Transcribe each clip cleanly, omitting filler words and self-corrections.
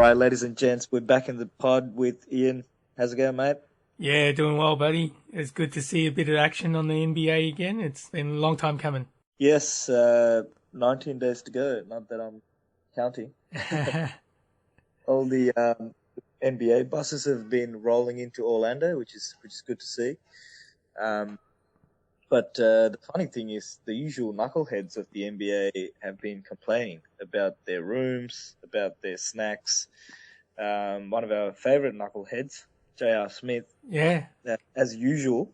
right, ladies and gents, we're back in the pod with Ian. How's it going, mate? Yeah, doing well, buddy. It's good to see a bit of action on the NBA again. It's been a long time coming. Yes, 19 days to go. Not that I'm counting. All the NBA buses have been rolling into Orlando, which is good to see. But the funny thing is, the usual knuckleheads of the NBA have been complaining about their rooms, about their snacks. One of our favorite knuckleheads, J.R. Smith, Yeah. as usual,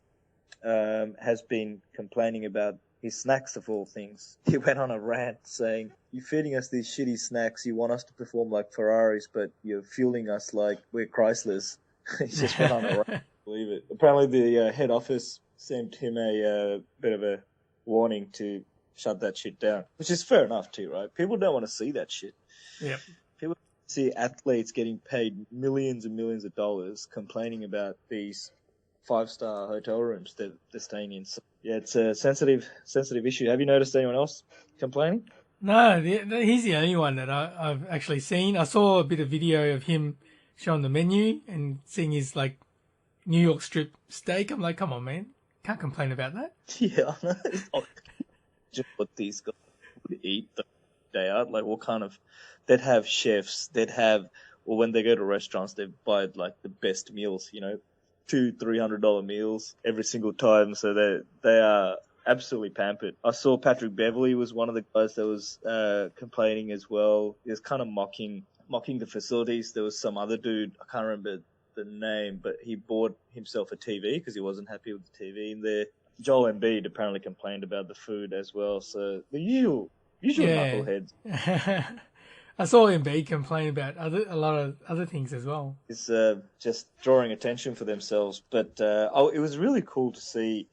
has been complaining about his snacks of all things. He went on a rant saying, "You're feeding us these shitty snacks. You want us to perform like Ferraris, but you're fueling us like we're Chryslers." He just went on a rant. Believe it. Apparently, the head office sent him a bit of a warning to shut that shit down, which is fair enough too, right? People don't want to see that shit. Yep. People see athletes getting paid millions and millions of dollars complaining about these five-star hotel rooms that they're staying in. So, yeah, it's a sensitive issue. Have you noticed anyone else complaining? No, he's the only one that I've actually seen. I saw a bit of video of him showing the menu and seeing his like New York strip steak. I'm like, come on, man, can't complain about that. Yeah, I know. It's not just what these guys would eat the day out. Like, what kind of... They'd have chefs. They'd have... Or when they go to restaurants, they buy, like, the best meals, you know, $200-300 meals every single time. So they are absolutely pampered. I saw Patrick Beverley was one of the guys that was complaining as well. He was kind of mocking the facilities. There was some other dude, I can't remember the name, but he bought himself a TV because he wasn't happy with the TV in there. Joel Embiid apparently complained about the food as well. So the usual knuckleheads. I saw Embiid complain about a lot of other things as well. It's just drawing attention for themselves. But it was really cool to see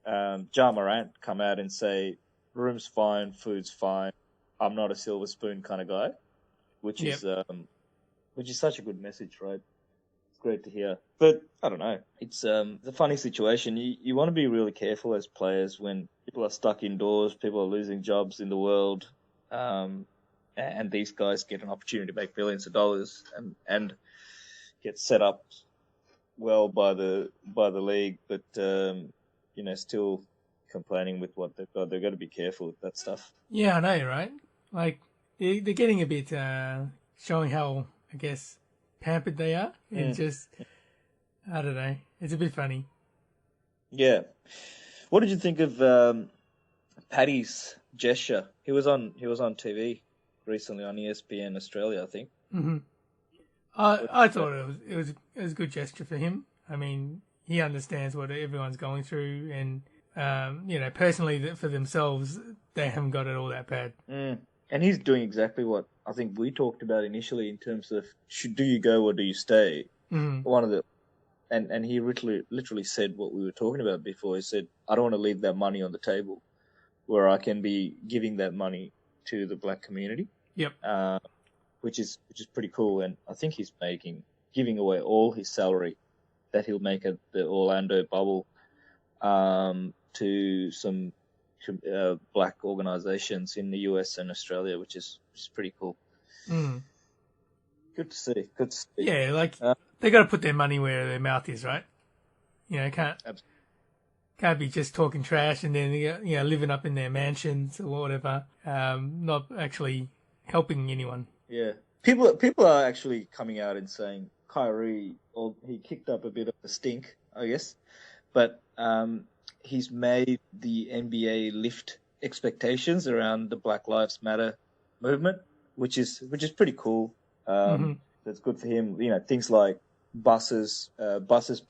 Ja Morant come out and say, "Room's fine, food's fine. I'm not a silver spoon kind of guy," which is such a good message, right? It's great to hear. But I don't know. It's a funny situation. You want to be really careful as players when people are stuck indoors, people are losing jobs in the world. And these guys get an opportunity to make billions of dollars and get set up well by the league, but still complaining with what they've got. They've got to be careful with that stuff. Yeah, I know, right? Like they're getting a bit showing how, I guess, pampered they are, and just I don't know. It's a bit funny. Yeah. What did you think of Paddy's gesture? He was on TV recently on ESPN Australia, I think. Mm-hmm. I thought it was a good gesture for him. I mean, he understands what everyone's going through, and personally for themselves, they haven't got it all that bad. And he's doing exactly what I think we talked about initially in terms of do you go or do you stay? Mm-hmm. And he literally said what we were talking about before. He said, "I don't want to leave that money on the table, where I can be giving that money to the black community." Yep. Which is pretty cool, and I think he's giving away all his salary that he'll make at the Orlando bubble to some black organizations in the US and Australia, which is pretty cool. Mm. Good to see. Yeah, like they got to put their money where their mouth is, right? You know, can't be just talking trash and then living up in their mansions or whatever, not actually helping anyone. Yeah, people are actually coming out and saying Kyrie, he kicked up a bit of a stink, I guess, but he's made the NBA lift expectations around the Black Lives Matter movement, which is pretty cool. That's good for him. You know, things like buses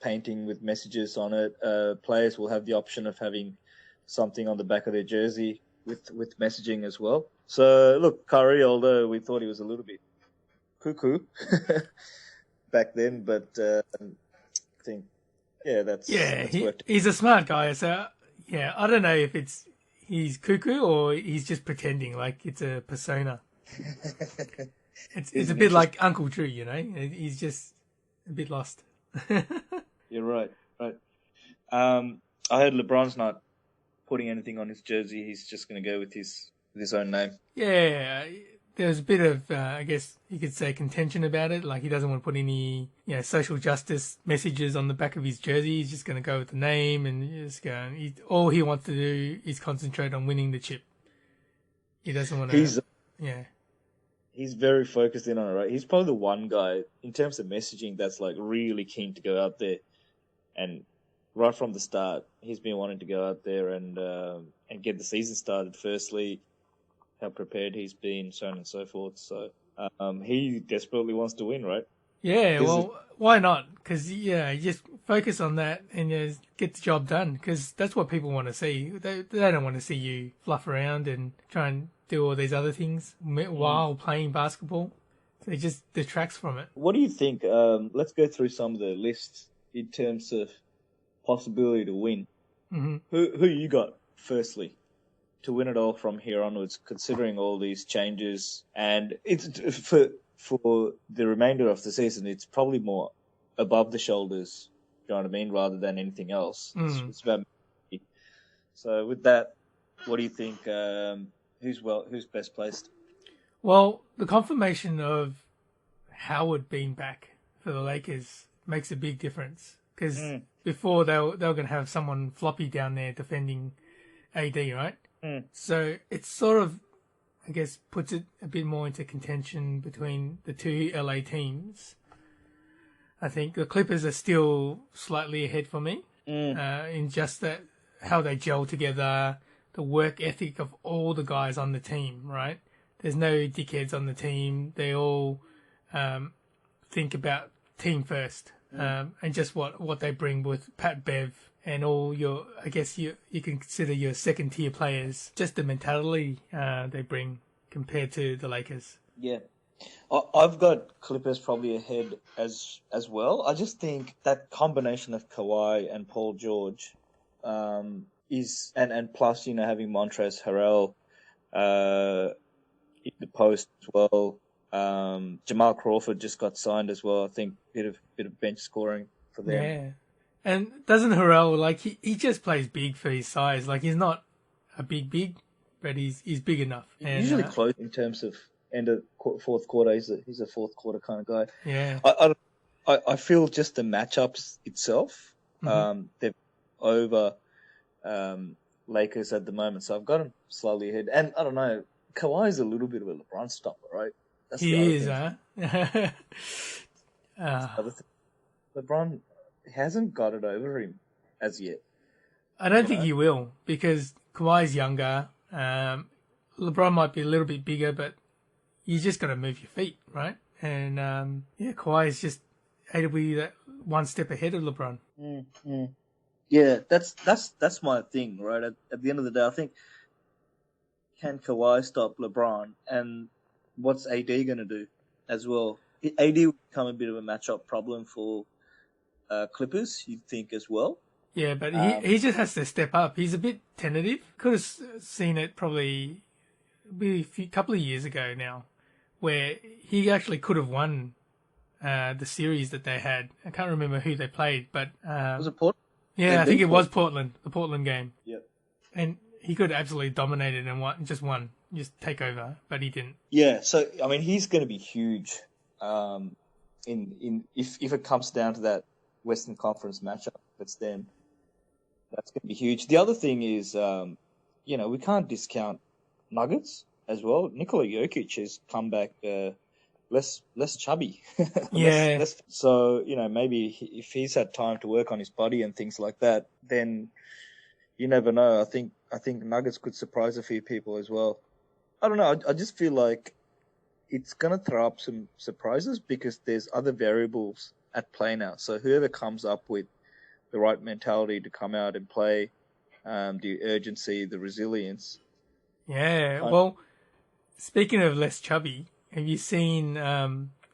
painting with messages on it. Players will have the option of having something on the back of their jersey with messaging as well. So look, Kyrie, although we thought he was a little bit cuckoo back then, but I think that's worked. He's a smart guy. So yeah, I don't know if he's cuckoo or he's just pretending like it's a persona. It's a bit like Uncle Drew, you know. He's just a bit lost. You're right. I heard LeBron's not putting anything on his jersey. He's just going to go with his own name. Yeah, there's a bit of, I guess you could say, contention about it. Like, he doesn't want to put any, social justice messages on the back of his jersey. He's just going to go with the name and just go. All he wants to do is concentrate on winning the chip. He doesn't want to. He's very focused in on it, right? He's probably the one guy in terms of messaging that's like really keen to go out there, and right from the start, he's been wanting to go out there and get the season started. Firstly, how prepared he's been, so on and so forth. So he desperately wants to win, right? Yeah, why not? Because, you just focus on that and just get the job done, because that's what people want to see. They don't want to see you fluff around and try and do all these other things while playing basketball. So it just detracts from it. What do you think? Let's go through some of the lists in terms of possibility to win. Mm-hmm. Who you got, firstly, to win it all from here onwards, considering all these changes? And it's for the remainder of the season, it's probably more above the shoulders, you know what I mean, rather than anything else. It's about me. So with that, what do you think? Who's best placed? Well, the confirmation of Howard being back for the Lakers makes a big difference, because before they were going to have someone floppy down there defending AD, right? So it's sort of, I guess, puts it a bit more into contention between the two LA teams. I think the Clippers are still slightly ahead for me in just that how they gel together, the work ethic of all the guys on the team, right? There's no dickheads on the team. They all think about team first, and just what they bring with Pat Bev and all your, I guess you can consider your second tier players, just the mentality they bring compared to the Lakers. Yeah. I've got Clippers probably ahead as well. I just think that combination of Kawhi and Paul George is, and plus, having Montrezl Harrell in the post as well. Jamal Crawford just got signed as well. I think bit of bench scoring for them. Yeah. And doesn't Harrell, like, he just plays big for his size. Like, he's not a big, but he's big enough. And, usually close in terms of end of fourth quarter. He's a fourth quarter kind of guy. Yeah. I feel just the matchups itself, they're over Lakers at the moment. So I've got them slightly ahead. And I don't know, Kawhi's a little bit of a LeBron stopper, right? That's he is, huh? LeBron hasn't got it over him as yet. I don't think he will, because Kawhi's younger. LeBron might be a little bit bigger, but you just got to move your feet, right? And Kawhi is just able to be that one step ahead of LeBron. Yeah, that's my thing, right? At the end of the day, I think, can Kawhi stop LeBron, and what's AD going to do as well? AD will become a bit of a matchup problem for Clippers, you'd think, as well. Yeah, but he just has to step up. He's a bit tentative. Could have seen it probably a couple of years ago now, where he actually could have won the series that they had. I can't remember who they played, but was it Portland? Yeah, I think it was Portland, the Portland game. Yep. And he could have absolutely dominated and just take over, but he didn't. Yeah, so I mean, he's going to be huge. If it comes down to that Western Conference matchup, that's them. That's going to be huge. The other thing is, we can't discount Nuggets as well. Nikola Jokic has come back less chubby. Yeah. So, maybe if he's had time to work on his body and things like that, then you never know. I think Nuggets could surprise a few people as well. I don't know. I just feel like it's going to throw up some surprises because there's other variables at play now. So whoever comes up with the right mentality to come out and play, the urgency, the resilience. Yeah. Well, speaking of less chubby, have you seen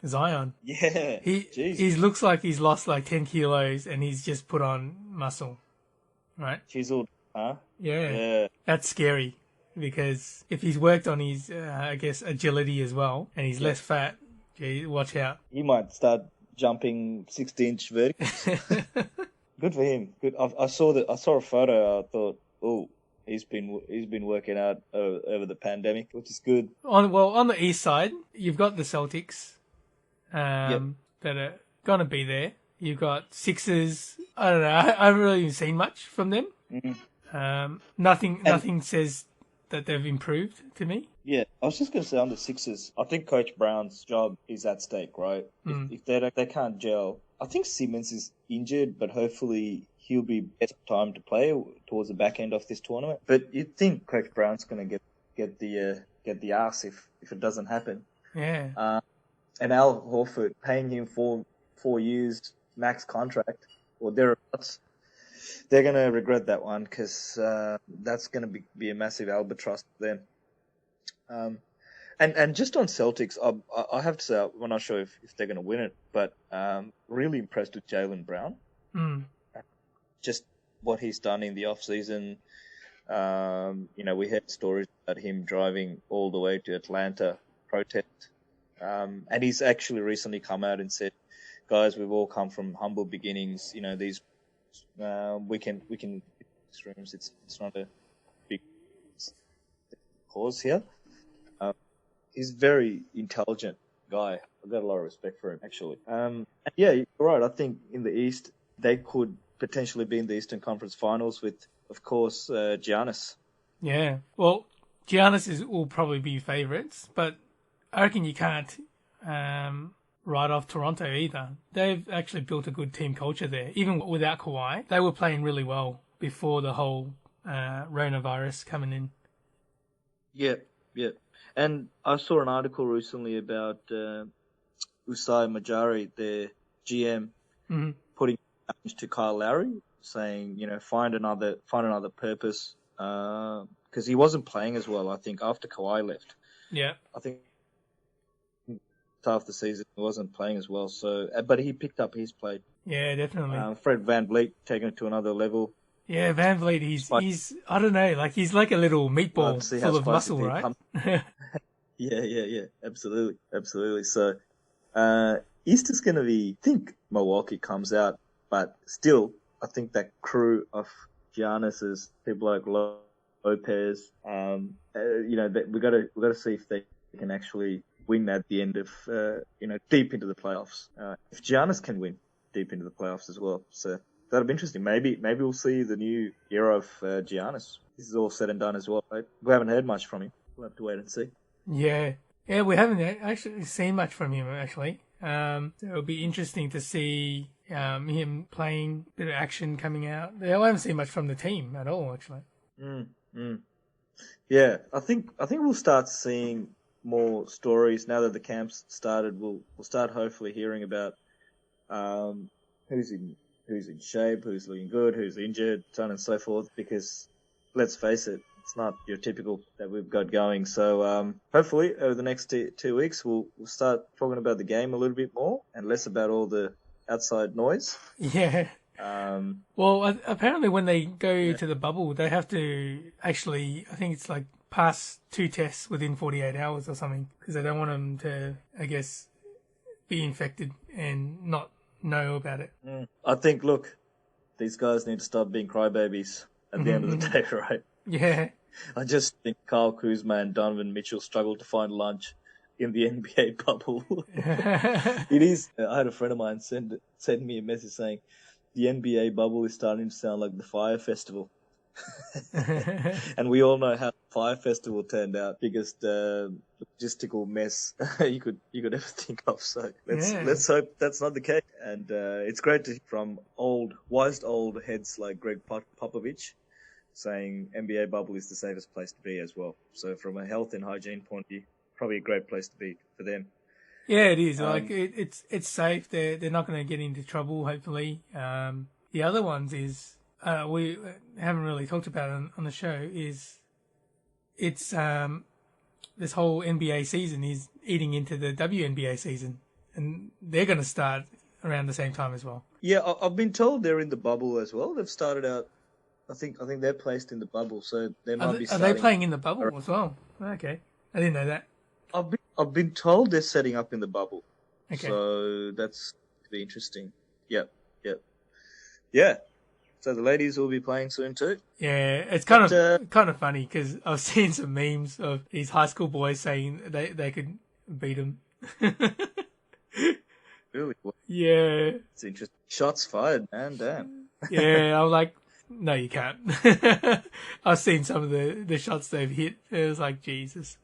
Zion? Yeah. He looks like he's lost like 10 kilos and he's just put on muscle, right? Chiseled, huh? Yeah. That's scary because if he's worked on his, agility as well and he's less fat, gee, watch out. He might start jumping 60-inch verticals. Good for him. Good. I saw a photo. I thought, oh, He's been working out over the pandemic, which is good. On the east side, you've got the Celtics, Yep. that are gonna be there. You've got Sixers. I don't know. I haven't really even seen much from them. Mm-hmm. Nothing says that they've improved to me. Yeah, I was just going to say on the Sixers, I think Coach Brown's job is at stake, right? If they can't gel, I think Simmons is injured, but hopefully he'll be better time to play towards the back end of this tournament. But you'd think Coach Brown's going to get the ass if it doesn't happen. Yeah. And Al Horford, paying him 4 years max contract or thereabouts, they're going to regret that one because that's going to be a massive albatross for them. And just on Celtics, I have to say, we're not sure if they're going to win it, but really impressed with Jaylen Brown. Just what he's done in the off-season. We heard stories about him driving all the way to Atlanta protest. And he's actually recently come out and said, guys, we've all come from humble beginnings. These we can extremes. It's not a big cause here. He's a very intelligent guy. I've got a lot of respect for him, actually. And yeah, you're right. I think in the East, they could potentially be in the Eastern Conference Finals with, of course, Giannis. Yeah. Well, Giannis will probably be favourites, but I reckon you can't write off Toronto either. They've actually built a good team culture there. Even without Kawhi, they were playing really well before the whole coronavirus coming in. Yeah. And I saw an article recently about Usai Majari, their GM, putting to Kyle Lowry, saying, find another purpose, because he wasn't playing as well. I think after Kawhi left. Yeah. I think half the season he wasn't playing as well. So, but he picked up his play. Yeah, definitely. Fred VanVleet taking it to another level. Yeah, VanVleet, he's I don't know, like he's like a little meatball full of muscle, right? Yeah, absolutely. So, East is going to be, I think Milwaukee comes out, but still, I think that crew of Giannis's, people like Lopez, we got to see if they can actually win at the end of, deep into the playoffs. If Giannis can win deep into the playoffs as well, so that'll be interesting. Maybe we'll see the new era of Giannis. This is all said and done as well, right? We haven't heard much from him. We'll have to wait and see. Yeah, we haven't actually seen much from him, actually. So it'll be interesting to see him playing, a bit of action coming out. I haven't seen much from the team at all, actually. Yeah, I think we'll start seeing more stories now that the camp's started. We'll start hopefully hearing about who's in shape, who's looking good, who's injured, so on and so forth. Because let's face it, it's not your typical that we've got going. So hopefully over the next 2 weeks we'll start talking about the game a little bit more and less about all the outside noise. Yeah. Well, apparently when they go to the bubble, they have to actually, I think it's like pass 2 tests within 48 hours or something, because they don't want them to, I guess, be infected and not know about it. I think, look, these guys need to stop being crybabies at the end of the day, right? Yeah. I just think Kyle Kuzma and Donovan Mitchell struggle to find lunch in the NBA bubble. It is. I had a friend of mine send me a message saying the NBA bubble is starting to sound like the Fire Festival. And we all know how the Fire Festival turned out. Biggest logistical mess you could ever think of. So let's hope that's not the case. And it's great to hear from wise old heads like Greg Popovich saying NBA bubble is the safest place to be as well. So from a health and hygiene point of view, probably a great place to be for them. Yeah, it is. It's safe. They're not going to get into trouble, hopefully. The other ones is we haven't really talked about it on the show. Is it's this whole NBA season is eating into the WNBA season, and they're going to start around the same time as well. Yeah, I've been told they're in the bubble as well. They've started out. I think they're placed in the bubble, so they might be. Are they playing in the bubble as well? Okay, I didn't know that. I've been told they're setting up in the bubble. Okay. So that's be interesting. Yep. Yeah. So the ladies will be playing soon too. Yeah, it's kind of funny because I've seen some memes of these high school boys saying they could beat them. Really? Yeah. It's interesting. Shots fired, man. Damn. Yeah, I'm like, no, you can't. I've seen some of the shots they've hit. It was like, Jesus.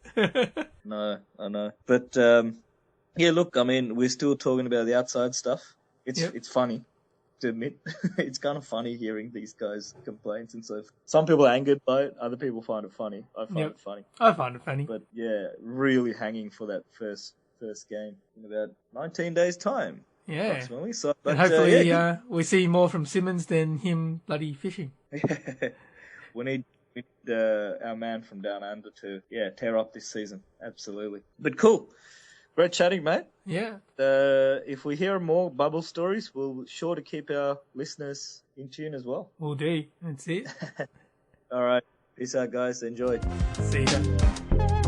No, I know. But, yeah, look, I mean, we're still talking about the outside stuff. It's funny to admit. It's kind of funny hearing these guys' complaints and stuff. Some people are angered by it. Other people find it funny. I find it funny. I find it funny. But, yeah, really hanging for that first game in about 19 days' time. Yeah. Approximately. So, but, and hopefully we see more from Simmons than him bloody fishing. We need our man from down under to tear up this season. Absolutely. But cool. Great chatting, mate. Yeah. If we hear more bubble stories, we'll sure to keep our listeners in tune as well. Will do. That's it. All right. Peace out, guys. Enjoy. See ya.